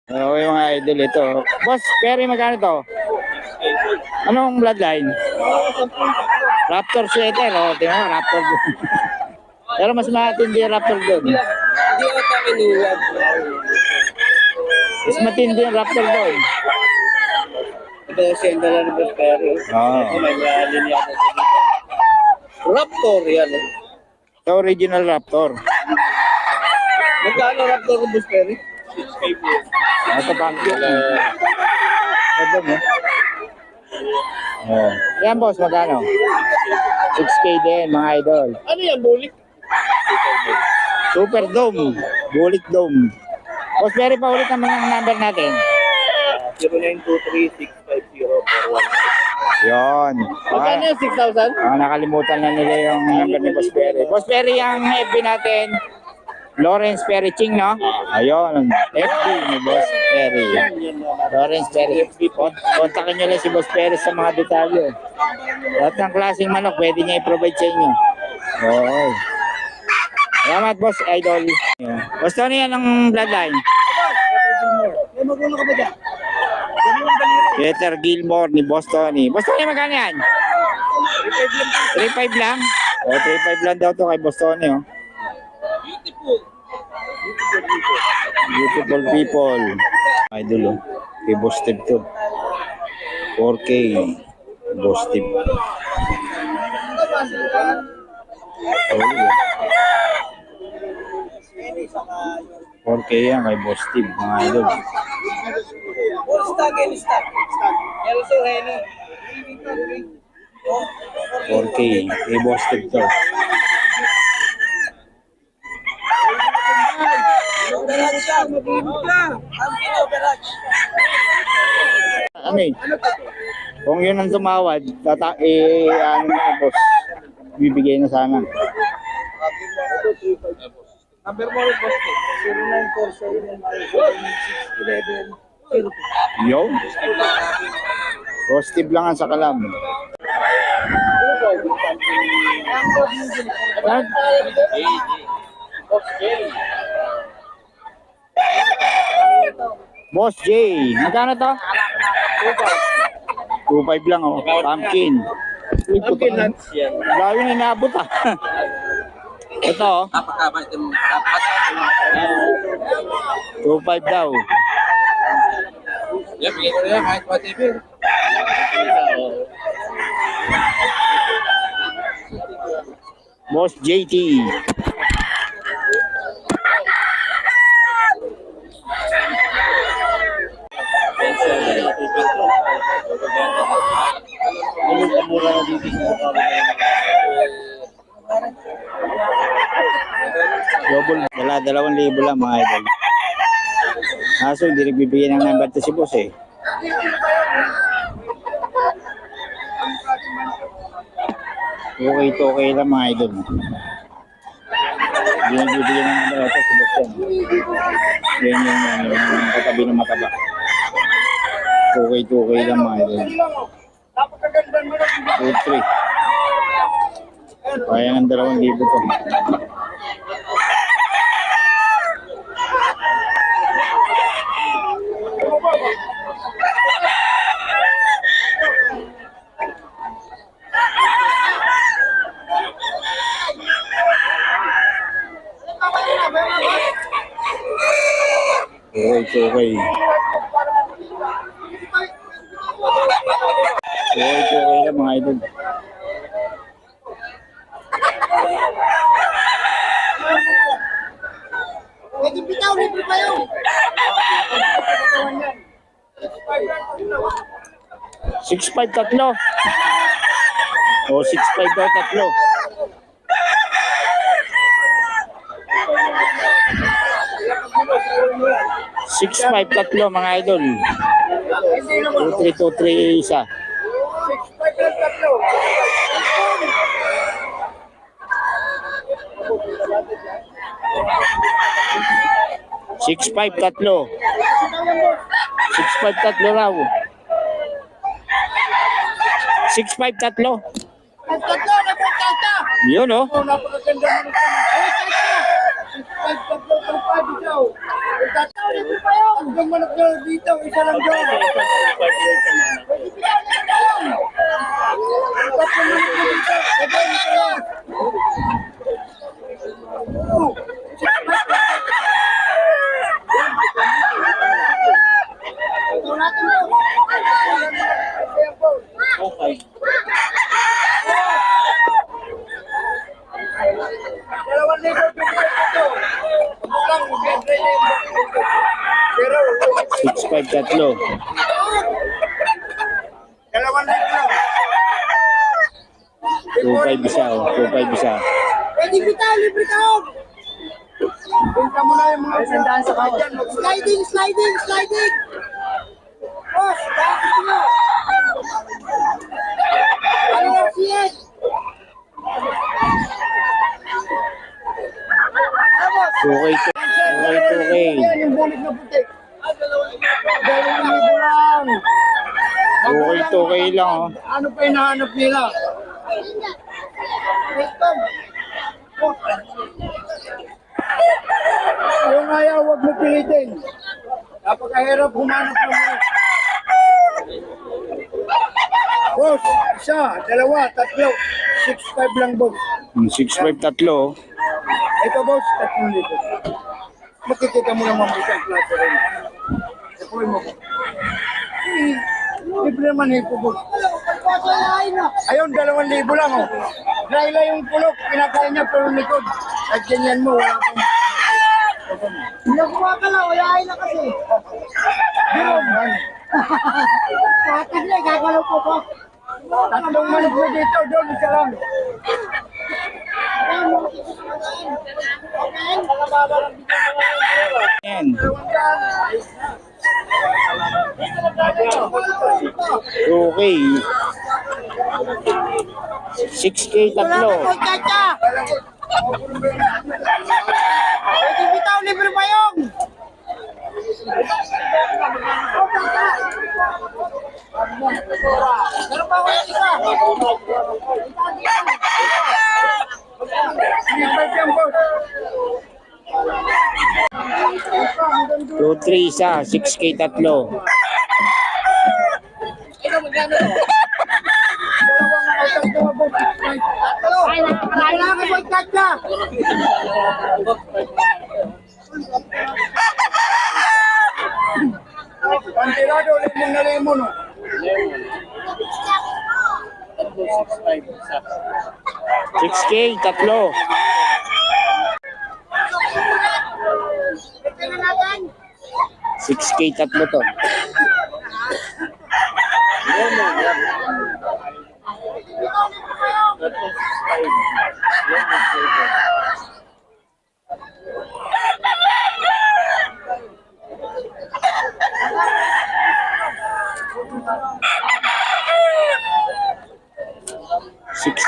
Okay mga idol ito. Boss, Perry, magkano to? Anong bloodline? Raptor sweater, oh. Tingnan mo, Raptor doon. Pero mas matindi yung Raptor doon. Hindi ko ito kinuwag. Mas matindi yung Raptor doon. Ito yung senda lang ni Boss Perry. Oo. Ito may alin yata sa dito. Raptor yan. Ito original Raptor. Magkano Raptor ni Boss Perry? 6K po. Ito pumpkin. Ito mo. Oh. Yan boss, magkano? 6K din mga idol. Ano yan, bulik? Super Dome. Bulik Dome. Boss, Perry, pa ulit naman ang number natin. 0923-650-415. Yon. Magkano yung 6,000? Nakalimutan na nila yung number ni Boss Perry. Boss Perry, ang FB natin, Lawrence Perry Ching, no? Ayun, FB ni Boss Perry. Lawrence Perry FB. Kontakin nyo lang si Boss Perry sa mga detalye. Lahat ng klaseng manok, pwede niya i-provide sa inyo. Okay. Salamat, Boss Idol. Boss Tony, yan ang bloodline. May magulo ka ba dyan? Peter Gilmore ni Boss Tony. Boss Tony, magkano yan? 3.5 lang? O, 3.5 lang daw to kay Boss Tony, oh. Beautiful people. Idol, oh. Kay Boss Steve to. 4K. Boss Steve. Oh, yeah. 4K yan kay Boss Steve, mga idol. Stock and stock. Also, Henny. 4K. Kay Boss Steve to. Garage siya, mabibig lang. Ang kilo, garage. Ano eh? Kung yun ang tumawad, ano na boss, bibigay na sana. Number mo rin, Boss. 0947-611-0. Yo. Boss Steve lang ang sa kalam. Boss J, magkano to? 2.5 lang oh, pumpkin. Pumpkin nuts yan. Layo na inaabot ah. Ito oh, Napakaba ito mo. 2.5 daw. Yan, bigyan ko na yan kahit whatever. Boss JT. Double, wala 2,000 lang mga idol. Kaso hindi nagbibigay ng number to si boss eh. Okay lang mga idol. Hindi nagbibigay ng number to si boss yan. Yan yung katabi ng mataba. Okay lang mga idol. 2-3. Kaya ng 2,000 to. Okay lang mga idol. Bitaw, libre pa yun. 6.5 tatlo. O 6.5 daw tatlo. 6.5 tatlo mga idol. 2-3 isa. 6.5 tatlo. 6.5 tatlo raw. 6.5 tatlo. Tatlo, napagkata. Yun oh. Napakaganda mo nito. Ay, tatlo. 6.5 tatlo, 5 ikaw. Tatlo. Hanggang manok na dito, isa lang doon. Okay. Dalawang libo ito. Lang, biyempre na yung pero 6'5" tatlo. dalawang libo lang. 2'5" isa, oh. 2'5" isa. Pwede kita, libre ka. Benta mo na yung mga pindahan sa kawat. Sliding, sliding, sliding. Boss, bakit mo? Ano na siya? Okay, 2K. Yan yung bulit na puti. Dalawang libo lang. 2K lang, oh. Ano pa hinahanap nila? Yung ayaw, huwag mo pilitin. Napakahirap humanap ng mga. Boss, isa, dalawa, tatlo. 6'5" lang, boss. 6'5" tatlo, oh. Ito, boss, 3,000. Makikita mo naman po ang klase rin. Ikuhin mo po. Libre naman hipo, boss. Ayun, 2,000 lang, oh. Dry lang yung pulok, pinakain niya pero likod. At ganyan mo, wala pang... Nakuha ka lang, wala na kasi. Yun, man. Patag na, gagalaw ko po. Tatlong manok na dito, doon, isa lang. Yan. 2K. 6K tatlo. Pwede bitaw, libre pa yung. Meron pa ako yung isa. Libre yung boss. 2-3 isa. 6K tatlo. Ito, magkano to? Kailangan ko i-cut na. Pantirado, lemon na lemon. 6K tatlo. Ito na natin. 6K tatlo to.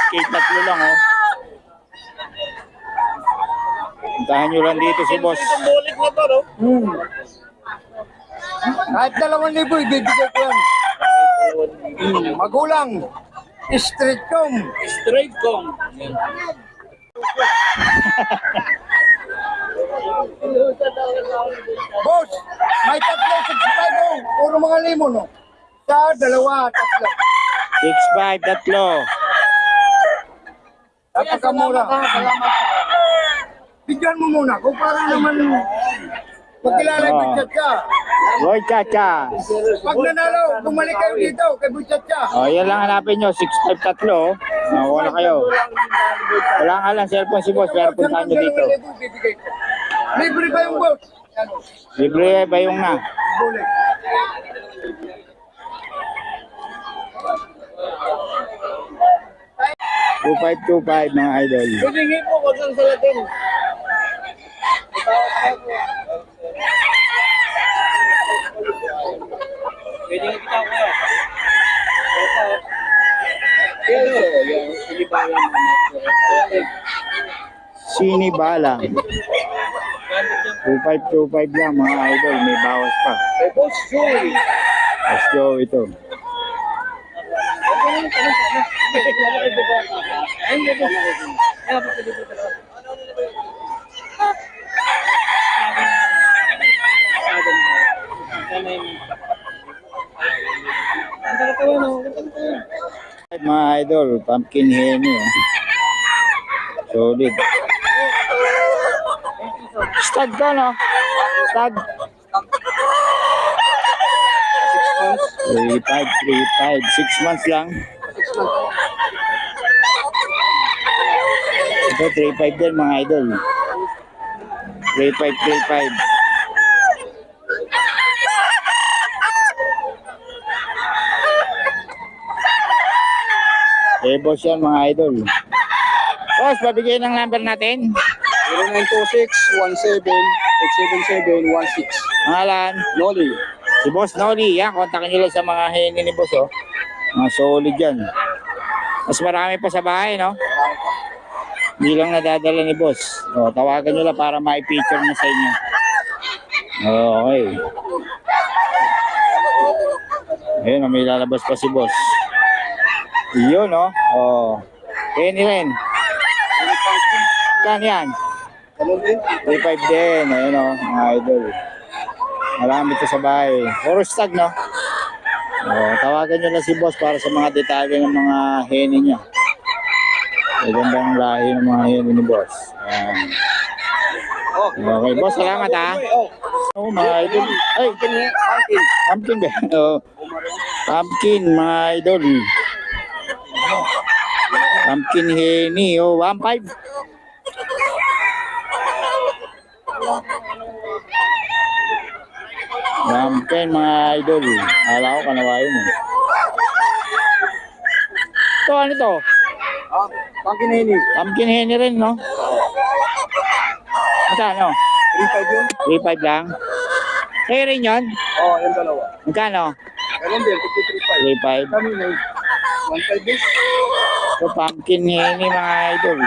K tatlo lang, oh. Puntahan nyo lang dito si boss. Itong bulik na to, no? Kahit 2,000, ibibigay ko yan. Magulang. Street com. Straight kong. Yan. Boss, may tatlo, 65 oh. Puro mga limon, no? Sa dalawa, tatlo. 6'5", tatlo. Napakamura. Bigyan mo muna, kung para naman magkilala yung budget ka. Boy Chacha. Pag nanalo, bumalik kayo dito kay budget ka. Oh, yan lang hanapin nyo. 6'5", tatlo. Nakuha na kayo. Wala nga lang cellphone si boss, pero puntahan nyo dito. Bibigay ko. Libre ba yung boss? Ano? Libre ba yung na? Bulik. $2,525 mga idol. Hingin mo, wag lang sa Latin. Pwede nga kita ko yan. Ito, yung sinibalan mo. Sinibalang. 2,525 lang mga idol. May bawas pa. Eh, boss, Joey. Let's go ito. na yung... Ang tawa no? Mga idol, pumpkin henny. Solid. Stud ka, no? Stud. 3.5, 6 months lang. Ito, 3.5 din mga idol. 3.5. Boss yan mga idol. Boss, babigay ng number natin. 0926-17-877-16. Pangalan. Noli. Si Boss Noli, yan, kontakin nyo lang sa mga henny ni Boss, oh. Mga solid yan. Mas marami pa sa bahay, no? Hindi lang nadadala ni Boss. O, tawagan nyo lang para ma-feature na sa inyo. Okay. Ayun, may lalabas pa si Boss. Yun, no? O, henny rin. Kan yan? Ganun din. 3.5 din, ayun, no? Mga idol. Marami ito sa bahay. Puro stag, no? Tawagan nyo lang si Boss para sa mga detalye ng mga henny niya. Magandang lahi ng mga henny ni Boss. Ayan. Okay, Boss, salamat ha. Oh, mga idol. Ay, pumpkin ba? Oh, pumpkin, mga idol. Pumpkin henny, oh, 1.5. Pumpkin, mga idol. Akala ko kanawain mo. Ito, ano to? Pumpkin henny. Pumpkin henny rin, no? Magkano? 3.5 yun? 3.5 lang. Kayo rin yun? Oo, yung dalawa. Magkano? Ganun din, 3.5. 53.5. Kami na 1.5 din. So, pumpkin henny, mga idol.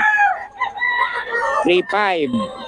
3.5.